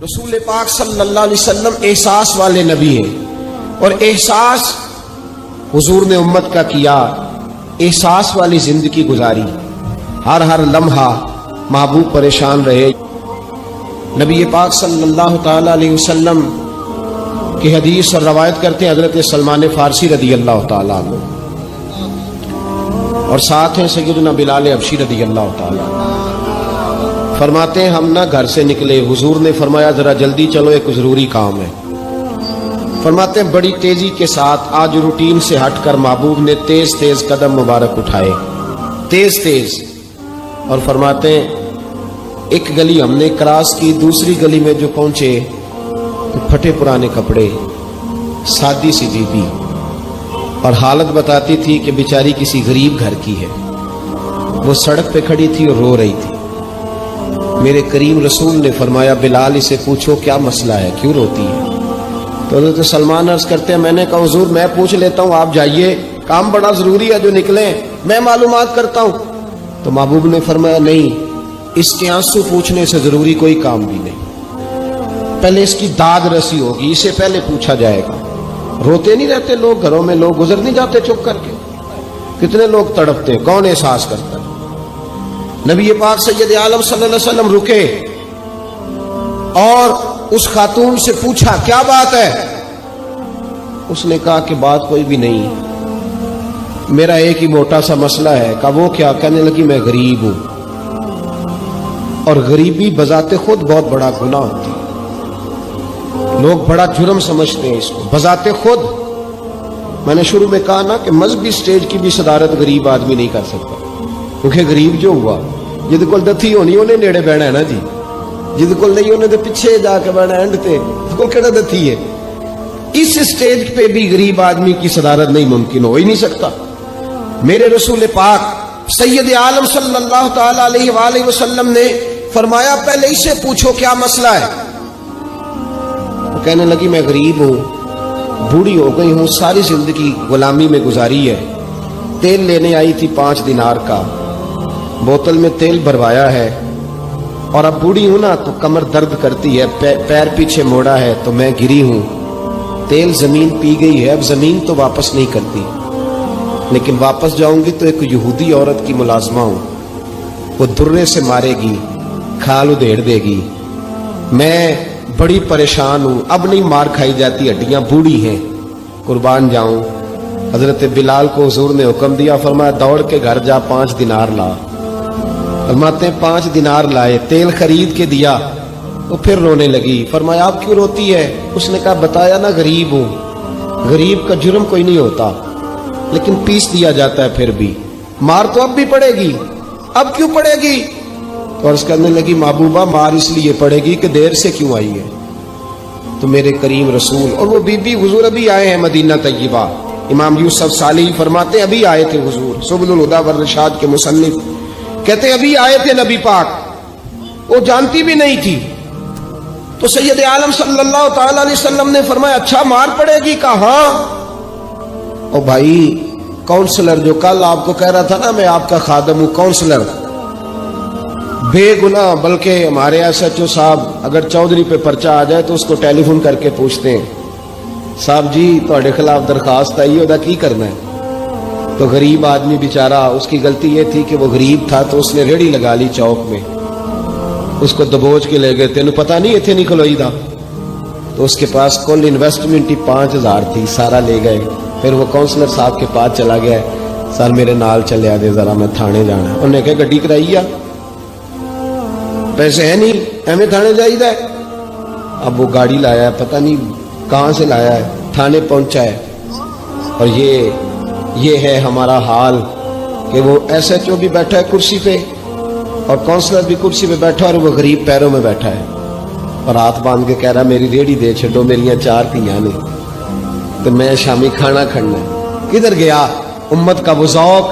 رسول پاک صلی اللہ علیہ وسلم احساس والے نبی ہیں، اور احساس حضور نے امت کا کیا، احساس والی زندگی گزاری، ہر لمحہ محبوب پریشان رہے۔ نبی پاک صلی اللہ تعالی علیہ وسلم کی حدیث اور روایت کرتے ہیں حضرت سلمان فارسی رضی اللہ تعالیٰ عنہ، اور ساتھ ہیں سیدنا بلال حبشی رضی اللہ تعالیٰ عنہ۔ فرماتے ہیں ہم نہ گھر سے نکلے، حضور نے فرمایا ذرا جلدی چلو، ایک ضروری کام ہے۔ فرماتے ہیں بڑی تیزی کے ساتھ آج روٹین سے ہٹ کر محبوب نے تیز تیز قدم مبارک اٹھائے، تیز تیز، اور فرماتے ہیں ایک گلی ہم نے کراس کی، دوسری گلی میں جو پہنچے تو پھٹے پرانے کپڑے، سادی سی بی بی، اور حالت بتاتی تھی کہ بیچاری کسی غریب گھر کی ہے۔ وہ سڑک پہ کھڑی تھی اور رو رہی تھی۔ میرے کریم رسول نے فرمایا بلال اسے پوچھو کیا مسئلہ ہے، کیوں روتی ہے؟ تو حضرت سلمان عرض کرتے ہیں میں نے کہا حضور میں پوچھ لیتا ہوں، آپ جائیے، کام بڑا ضروری ہے جو نکلیں، میں معلومات کرتا ہوں۔ تو محبوب نے فرمایا نہیں، اس کے آنسو پوچھنے سے ضروری کوئی کام بھی نہیں، پہلے اس کی داد رسی ہوگی، اسے پہلے پوچھا جائے گا۔ روتے نہیں رہتے لوگ گھروں میں، لوگ گزر نہیں جاتے چپ کر کے؟ کتنے لوگ تڑپتے، کون احساس کرتا ہے؟ نبی پاک سید عالم صلی اللہ علیہ وسلم رکے اور اس خاتون سے پوچھا کیا بات ہے؟ اس نے کہا کہ بات کوئی بھی نہیں، میرا ایک ہی موٹا سا مسئلہ ہے۔ کہا وہ کیا؟ کہنے لگی میں غریب ہوں، اور غریبی بذات خود بہت بڑا گناہ ہوتی ہے، لوگ بڑا جرم سمجھتے ہیں اس کو بذات خود۔ میں نے شروع میں کہا نا کہ مذہبی سٹیج کی بھی صدارت غریب آدمی نہیں کر سکتا، کیونکہ غریب جو ہوا جد کول دتھی ہونی انہیں نیڑے بہنا ہے نا جی، جد کول نہیں انہیں تو پیچھے جا کے بہنا اینڈ تے کو کہڑا دتھی ہے۔ اس سٹیج پہ بھی غریب آدمی کی صدارت نہیں ممکن ہو ہی نہیں سکتا۔ میرے رسول پاک سید عالم صلی اللہ تعالی علیہ وآلہ وسلم نے فرمایا پہلے اسے پوچھو کیا مسئلہ ہے۔ وہ کہنے لگی میں غریب ہوں، بوڑھی ہو گئی ہوں، ساری زندگی غلامی میں گزاری ہے، تیل لینے آئی تھی 5 دینار کا، بوتل میں تیل بھروایا ہے، اور اب بوڑھی ہوں نا تو کمر درد کرتی ہے، پیر پیچھے موڑا ہے تو میں گری ہوں، تیل زمین پی گئی ہے، اب زمین تو واپس نہیں کرتی، لیکن واپس جاؤں گی تو ایک یہودی عورت کی ملازمہ ہوں، وہ درے سے مارے گی، کھال ادھیڑ دے گی، میں بڑی پریشان ہوں، اب نہیں مار کھائی جاتی، ہڈیاں بوڑھی ہیں، قربان جاؤں۔ حضرت بلال کو حضور نے حکم دیا، فرمایا دوڑ کے گھر جا 5 دینار لا۔ فرماتے ہیں 5 دینار لائے، تیل خرید کے دیا، وہ پھر رونے لگی۔ فرمایا آپ کیوں روتی ہے؟ اس نے کہا بتایا نا غریب ہوں، غریب کا جرم کوئی نہیں ہوتا، لیکن پیس دیا جاتا ہے، پھر بھی مار تو اب بھی پڑے گی، اب کیوں پڑے گی؟ اور اس کہنے لگی محبوبہ مار اس لیے پڑے گی کہ دیر سے کیوں آئی ہے۔ تو میرے کریم رسول اور وہ بی بی حضور ابھی آئے ہیں مدینہ طیبہ، امام یوسف صالحی فرماتے ہیں ابھی آئے تھے حضور، سبل الہدی والرشاد کے مصنف کہتے ہیں ابھی آئے تھے نبی پاک، وہ جانتی بھی نہیں تھی۔ تو سید عالم صلی اللہ تعالی علیہ وسلم نے فرمایا اچھا مار پڑے گی؟ کہا ہاں۔ او بھائی کونسلر جو کل آپ کو کہہ رہا تھا نا میں آپ کا خادم ہوں، کونسلر بے گناہ، بلکہ ہمارے ایس ایچ او صاحب اگر چودھری پہ پرچہ آ جائے تو اس کو ٹیلی فون کر کے پوچھتے ہیں صاحب جی تہاڈے خلاف درخواست آئی ہے، کی کرنا ہے؟ تو غریب آدمی بیچارہ، اس کی غلطی یہ تھی کہ وہ غریب تھا تو اس نے ریڑھی لگا لی چوک میں، اس کو دبوچ کے لے گئے، تینوں پتہ نہیں اتنے نہیں کھلوئی دا، تو اس کے پاس کل انویسٹمنٹ ہی 5000 تھی، سارا لے گئے۔ پھر وہ کونسلر صاحب کے پاس چلا گیا، سر میرے نال چلے آ دے ذرا میں تھانے جانا ہے۔ انہوں نے کہا گڈی کرائی آ، پیسے ہے نہیں ایویں تھانے جائیدا ہے۔ اب وہ گاڑی لایا ہے، پتہ نہیں کہاں سے لایا ہے، تھانے پہنچا ہے، اور یہ ہے ہمارا حال کہ وہ ایس ایچ او بھی بیٹھا ہے کرسی پہ اور کونسلر بھی کرسی پہ بیٹھا، اور وہ غریب پیروں میں بیٹھا ہے اور ہاتھ باندھ کے کہہ رہا میری ریڑھی دے چھڈو، میریاں 4 دھیاں نے تو میں شامی کھانا کھڑنا ہے۔ کدھر گیا امت کا وہ ذوق؟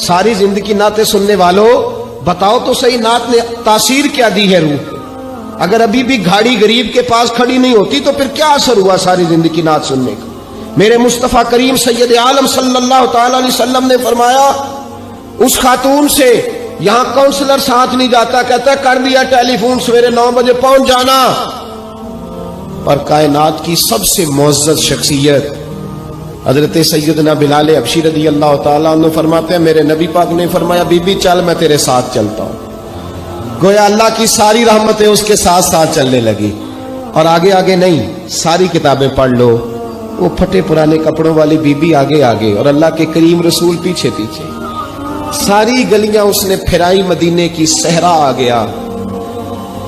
ساری زندگی نعتیں سننے والوں بتاؤ تو صحیح نعت نے تاثیر کیا دی ہے روح پہ؟ اگر ابھی بھی گھاڑی غریب کے پاس کھڑی نہیں ہوتی تو پھر کیا اثر ہوا ساری زندگی نعت سننے کا؟ میرے مصطفیٰ کریم سید عالم صلی اللہ تعالی علیہ وسلم نے فرمایا اس خاتون سے یہاں کونسلر ساتھ نہیں جاتا، کہتا ہے کر دیا ٹیلی فون، سویرے 9 بجے پہنچ جانا، اور کائنات کی سب سے معزز شخصیت حضرت سیدنا بلال حبشی رضی اللہ تعالیٰ عنہ فرماتے ہیں میرے نبی پاک نے فرمایا بی بی چل میں تیرے ساتھ چلتا ہوں. گویا اللہ کی ساری رحمتیں اس کے ساتھ ساتھ چلنے لگی. اور آگے آگے نہیں, ساری کتابیں پڑھ لو, وہ پھٹے پرانے کپڑوں والی بی بی آگے آگے اور اللہ کے کریم رسول پیچھے پیچھے. ساری گلیاں اس نے پھرائی, مدینے کی صحرا آ گیا.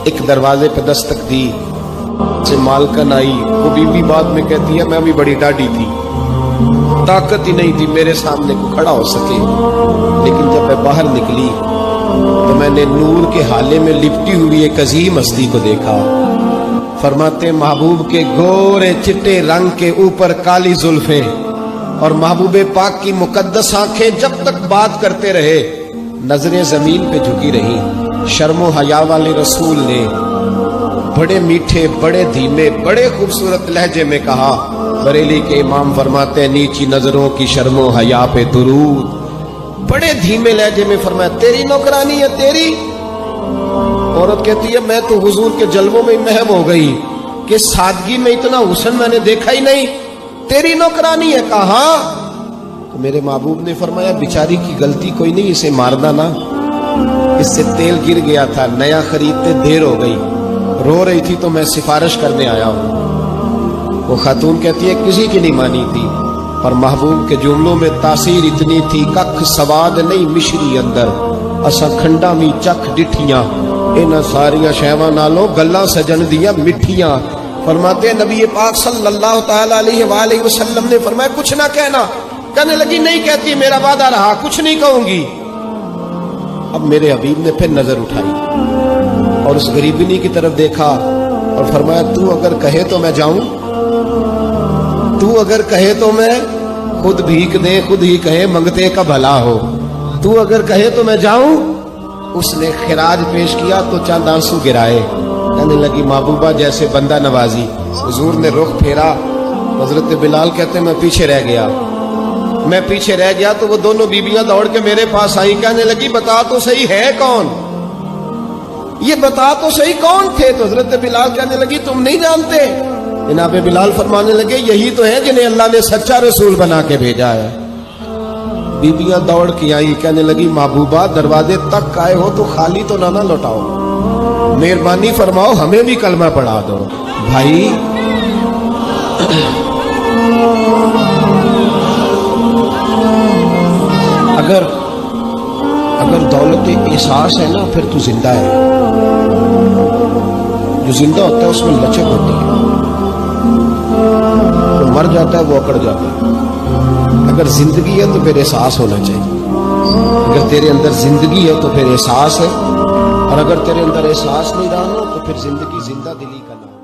ایک دروازے پہ دستک دی, سے مالکن آئی. وہ بی بی بعد میں کہتی ہے میں بھی بڑی ڈاڈی تھی, طاقت ہی نہیں تھی میرے سامنے کو کھڑا ہو سکے, لیکن جب میں باہر نکلی تو میں نے نور کے حالے میں لپٹی ہوئی ایک عظیم ہستی کو دیکھا. فرماتے محبوب کے گورے چٹے رنگ کے اوپر کالی زلفیں اور محبوب پاک کی مقدس آنکھیں جب تک بات کرتے رہے نظریں زمین پہ جھکی رہی. شرم و حیا والے رسول نے بڑے میٹھے, بڑے دھیمے, بڑے خوبصورت لہجے میں کہا. بریلی کے امام فرماتے ہیں نیچی نظروں کی شرم و حیا پہ درود. بڑے دھیمے لہجے میں فرمایا تیری نوکرانی ہے تیری. عورت کہتی ہے میں تو حضور کے جلووں میں محو ہو گئی کہ سادگی میں اتنا حسن میں نے دیکھا ہی نہیں, تیری نوکرانی ہے. کہا تو میرے محبوب نے فرمایا بیچاری کی غلطی کوئی نہیں, اسے مارنا نا, اس سے تیل گر گیا تھا, نیا خریدتے دیر ہو گئی, رو رہی تھی تو میں سفارش کرنے آیا ہوں. وہ خاتون کہتی ہے کسی کی نہیں مانی تھی, پر محبوب کے جملوں میں تاثیر اتنی تھی ککھ سواد نہیں مشری اندر, اسا کھنڈا می چکھ ڈٹھیاں انہاں ساریاں شیواں نالوں گلاں سجن دیاں مٹھیاں. فرماتے ہیں نبی پاک صلی اللہ تعالی علیہ وآلہ وسلم نے فرمایا کچھ نہ کہنا. کہنے لگی نہیں کہتی, میرا وعدہ رہا, کچھ نہیں کہوں گی. اب میرے حبیب نے پھر نظر اٹھائی اور اس غریبنی کی طرف دیکھا اور فرمایا تو اگر کہے تو میں جاؤں, تو اگر کہے تو میں خود بھیک دے, خود ہی کہے منگتے کا بھلا ہو, تو اگر کہے تو میں جاؤں. اس نے خراج پیش کیا تو چند آنسو گرائے. کہنے لگی محبوبہ جیسے بندہ نوازی. حضور نے رخ پھیرا, حضرت بلال کہتے میں پیچھے رہ گیا. میں پیچھے رہ گیا تو وہ دونوں بیویاں دوڑ کے میرے پاس آئیں. کہنے لگی بتا تو صحیح ہے کون, یہ بتا تو صحیح کون تھے. تو حضرت بلال کہنے لگی تم نہیں جانتے. جناب بلال فرمانے لگے یہی تو ہے جنہیں اللہ نے سچا رسول بنا کے بھیجا ہے. بیبیاں دوڑ کے آئی. کہنے لگی محبوبہ دروازے تک آئے ہو تو خالی تو نہ لوٹاؤ, مہربانی فرماؤ ہمیں بھی کلمہ پڑھا دو. بھائی اگر دولت احساس ہے نا پھر تو زندہ ہے. جو زندہ ہوتا ہے اس میں لچک ہوتی ہے, جو مر جاتا ہے وہ اکڑ جاتا ہے. اگر زندگی ہے تو پھر احساس ہونا چاہیے. اگر تیرے اندر زندگی ہے تو پھر احساس ہے, اور اگر تیرے اندر احساس نہیں رہا تو پھر زندگی زندہ دلی کا نام.